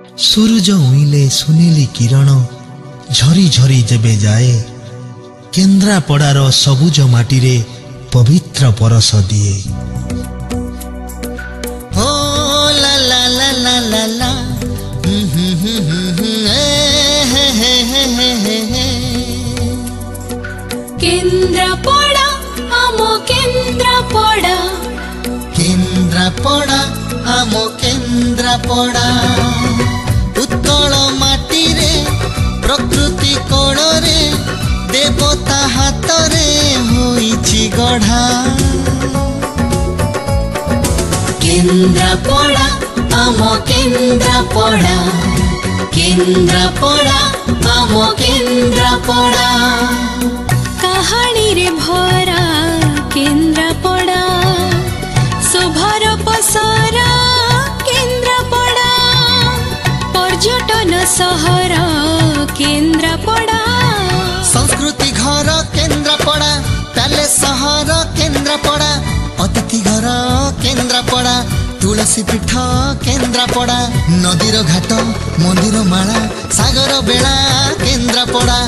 सूरज उइले सुनेली किरण झरी झरी जेबे जाए केन्द्रापड़ार सबुज माटीरे पवित्र परस दिए। ओ ला ला ला ला ला ला केन्द्रापड़ा आमो केन्द्रापड़ा केन्द्रापड़ा आमो केन्द्रापड़ा उत्कल माटी रे प्रकृति कोल रे देवता हाथ रे होइछि गढ़ा। केन्द्रापड़ा आमो केन्द्रापड़ा केन्द्रापड़ा आमो केन्द्रापड़ा कहानी रे भरा केन्द्रापड़ा शोभार पसरा केन्द्रापड़ा पर्यटन सहर केन्द्रापड़ा संस्कृति घर केन्द्रापड़ा पैलेस सहर केन्द्रापड़ा अतिथि घर केन्द्रापड़ा तुलसी पीठ केन्द्रापड़ा नदीर घाट मंदिर माला सागर बेला केन्द्रापड़ा।